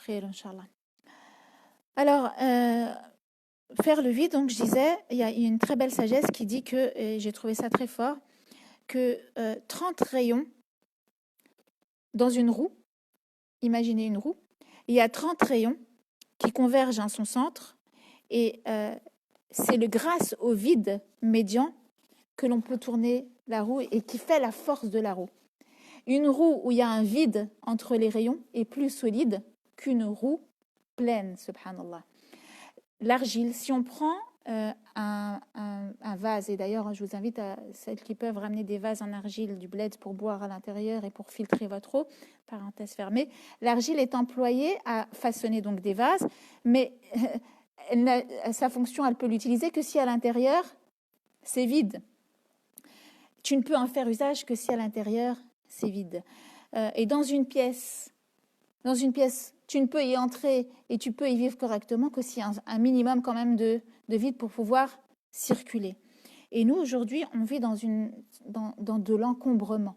Khair, Inch'Allah. Alors, faire le vide, donc je disais, il y a une très belle sagesse qui dit que, et j'ai trouvé ça très fort, que 30 rayons dans une roue, imaginez une roue, il y a 30 rayons qui convergent à son centre et c'est grâce au vide médian que l'on peut tourner la roue et qui fait la force de la roue. Une roue où il y a un vide entre les rayons est plus solide qu'une roue pleine, subhanallah. L'argile, si on prend un vase, et d'ailleurs je vous invite à celles qui peuvent ramener des vases en argile, du bled pour boire à l'intérieur et pour filtrer votre eau, parenthèse fermée, l'argile est employée à façonner donc des vases, mais sa fonction, elle peut l'utiliser que si à l'intérieur c'est vide. Tu ne peux en faire usage que si à l'intérieur c'est vide. Et dans une pièce, tu ne peux y entrer et tu peux y vivre correctement que s'il y a un minimum quand même de vide pour pouvoir circuler. Et nous, aujourd'hui, on vit dans de l'encombrement,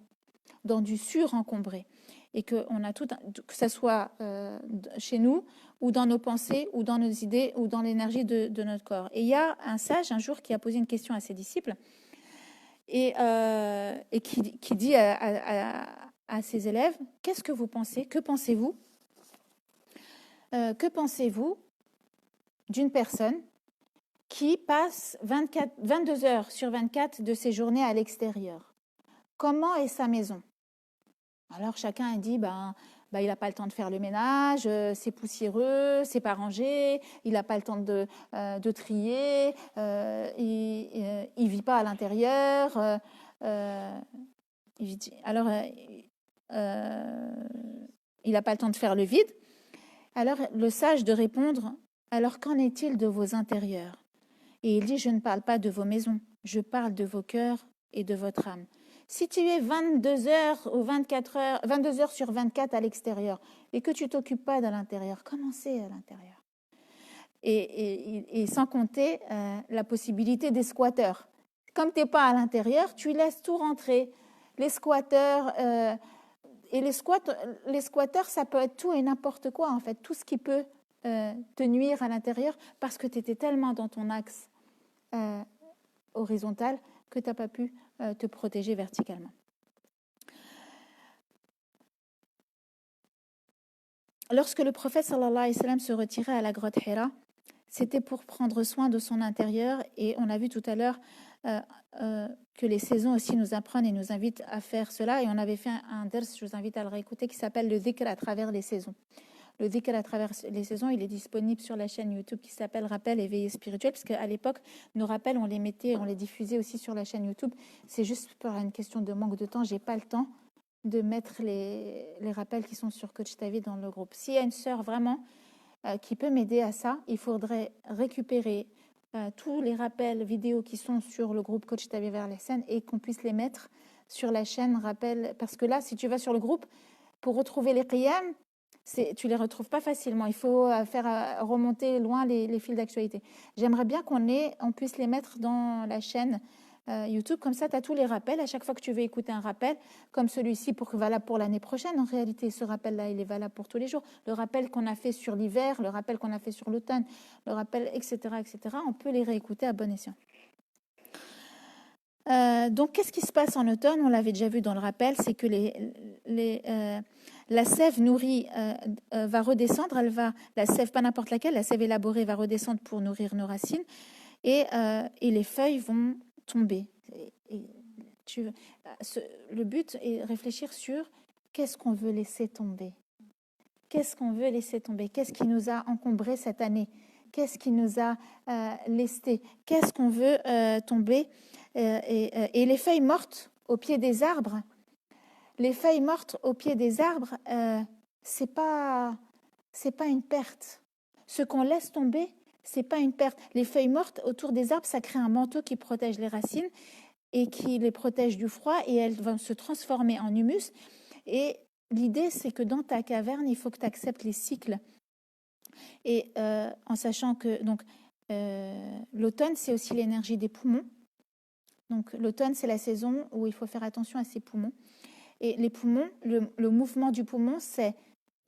dans du surencombré. Et qu'on a tout, que ce soit chez nous, ou dans nos pensées, ou dans nos idées, ou dans l'énergie de notre corps. Et il y a un sage, un jour, qui a posé une question à ses disciples, et qui dit à ses élèves, qu'est-ce que vous pensez? Que pensez-vous? Que pensez-vous d'une personne qui passe 22 heures sur 24 de ses journées à l'extérieur? Comment est sa maison? Alors chacun a dit, il n'a pas le temps de faire le ménage, c'est poussiéreux, c'est pas rangé, il n'a pas le temps de trier, il vit pas à l'intérieur. Il n'a pas le temps de faire le vide. Alors le sage de répondre, alors qu'en est-il de vos intérieurs? Et il dit, je ne parle pas de vos maisons, je parle de vos cœurs et de votre âme. Si tu es 22 heures ou 24 heures, 22 heures sur 24 à l'extérieur et que tu ne t'occupes pas de l'intérieur, comment c'est à l'intérieur? Et sans compter la possibilité des squatteurs. Comme tu n'es pas à l'intérieur, tu laisses tout rentrer. Les squatteurs, et les squatteurs, ça peut être tout et n'importe quoi, en fait, tout ce qui peut te nuire à l'intérieur parce que tu étais tellement dans ton axe horizontal que tu n'as pas pu te protéger verticalement. Lorsque le prophète sallallahu alayhi wa sallam se retirait à la grotte Hira, c'était pour prendre soin de son intérieur, et on a vu tout à l'heure que les saisons aussi nous apprennent et nous invitent à faire cela, et on avait fait un ders, je vous invite à le réécouter, qui s'appelle le dhikr à travers les saisons. Le dhikr à travers les saisons, il est disponible sur la chaîne YouTube qui s'appelle Rappel et Veillée Spirituelle, parce qu'à l'époque, nos rappels, on les diffusait aussi sur la chaîne YouTube. C'est juste pour une question de manque de temps, j'ai pas le temps de mettre les rappels qui sont sur Coach Tavi dans le groupe. S'il y a une sœur vraiment qui peut m'aider à ça, il faudrait récupérer tous les rappels vidéo qui sont sur le groupe Coach Tavi vers les scènes et qu'on puisse les mettre sur la chaîne Rappel. Parce que là, si tu vas sur le groupe, pour retrouver les qiyam, tu ne les retrouves pas facilement. Il faut faire remonter loin les fils d'actualité. J'aimerais bien on puisse les mettre dans la chaîne YouTube. Comme ça, tu as tous les rappels. À chaque fois que tu veux écouter un rappel, comme celui-ci, valable pour l'année prochaine, en réalité, ce rappel-là, il est valable pour tous les jours. Le rappel qu'on a fait sur l'hiver, le rappel qu'on a fait sur l'automne, le rappel, etc., on peut les réécouter à bon escient. Donc, qu'est-ce qui se passe en automne? On l'avait déjà vu dans le rappel, c'est que la sève nourrie va redescendre. La sève, pas n'importe laquelle, la sève élaborée va redescendre pour nourrir nos racines, et les feuilles vont tomber. Le but est de réfléchir sur qu'est-ce qu'on veut laisser tomber. Qu'est-ce qu'on veut laisser tomber? Qu'est-ce qui nous a encombré cette année? Qu'est-ce qui nous a lesté? Qu'est-ce qu'on veut tomber? Et les feuilles mortes au pied des arbres, c'est pas une perte. Ce qu'on laisse tomber, c'est pas une perte. Les feuilles mortes autour des arbres, ça crée un manteau qui protège les racines et qui les protège du froid, et elles vont se transformer en humus. Et l'idée, c'est que dans ta caverne, il faut que tu acceptes les cycles. Et en sachant que l'automne, c'est aussi l'énergie des poumons. Donc l'automne, c'est la saison où il faut faire attention à ses poumons. Et les poumons, le mouvement du poumon, c'est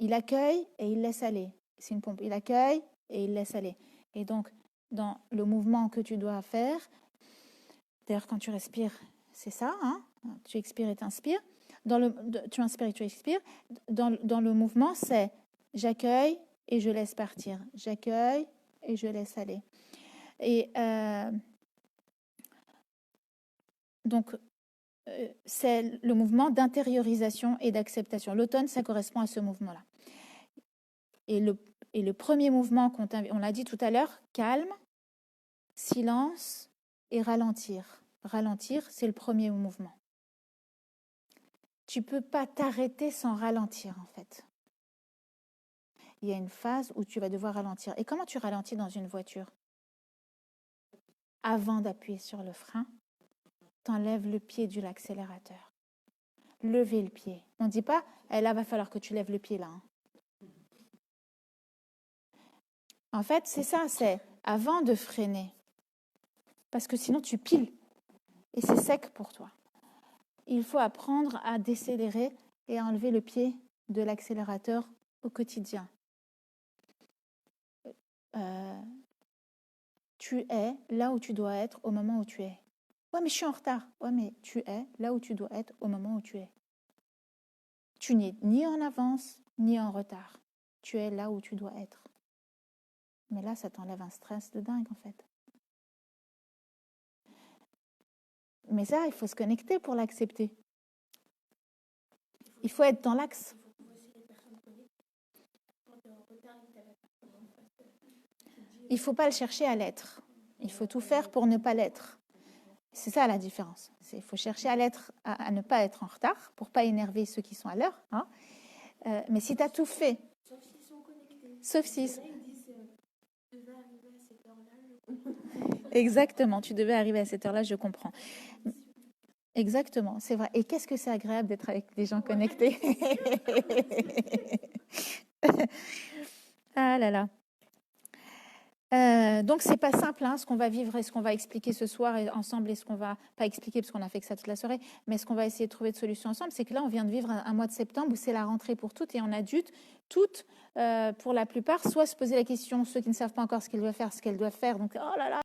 il accueille et il laisse aller. C'est une pompe. Il accueille et il laisse aller. Et donc, dans le mouvement que tu dois faire, d'ailleurs, quand tu respires, c'est ça, hein, tu expires et t'inspires. Tu inspires et tu expires. Dans le mouvement, c'est j'accueille et je laisse partir. J'accueille et je laisse aller. Et donc, c'est le mouvement d'intériorisation et d'acceptation. L'automne, ça correspond à ce mouvement-là. Et le premier mouvement, on l'a dit tout à l'heure, calme, silence et ralentir. Ralentir, c'est le premier mouvement. Tu ne peux pas t'arrêter sans ralentir, en fait. Il y a une phase où tu vas devoir ralentir. Et comment tu ralentis dans une voiture? Avant d'appuyer sur le frein, tu enlèves le pied de l'accélérateur. Levez le pied. On ne dit pas, là, va falloir que tu lèves le pied là. Hein. En fait, c'est ça, c'est avant de freiner. Parce que sinon, tu piles. Et c'est sec pour toi. Il faut apprendre à décélérer et à enlever le pied de l'accélérateur au quotidien. Tu es là où tu dois être au moment où tu es. Ouais, mais je suis en retard. Ouais, mais tu es là où tu dois être au moment où tu es. Tu n'es ni en avance, ni en retard. Tu es là où tu dois être. Mais là, ça t'enlève un stress de dingue, en fait. Mais ça, il faut se connecter pour l'accepter. Il faut être dans l'axe. Il ne faut pas le chercher à l'être. Il faut tout faire pour ne pas l'être. C'est ça la différence. Il faut chercher à l'être, à ne pas être en retard, pour ne pas énerver ceux qui sont à l'heure. Hein. Mais si tu as tout fait... Sauf s'ils sont connectés. Sauf si... Tu devais arriver à cette heure-là. Exactement, tu devais arriver à cette heure-là, je comprends. Exactement, c'est vrai. Et qu'est-ce que c'est agréable d'être avec des gens connectés. Ah là là. Donc c'est pas simple, hein, ce qu'on va vivre et ce qu'on va expliquer ce soir et ensemble, et ce qu'on va pas expliquer parce qu'on a fait que ça toute la soirée, mais ce qu'on va essayer de trouver de solutions ensemble, c'est que là on vient de vivre un mois de septembre où c'est la rentrée pour toutes et on a dû toutes, pour la plupart, soit se poser la question, ceux qui ne savent pas encore ce qu'ils doivent faire, ce qu'elles doivent faire, donc oh là là,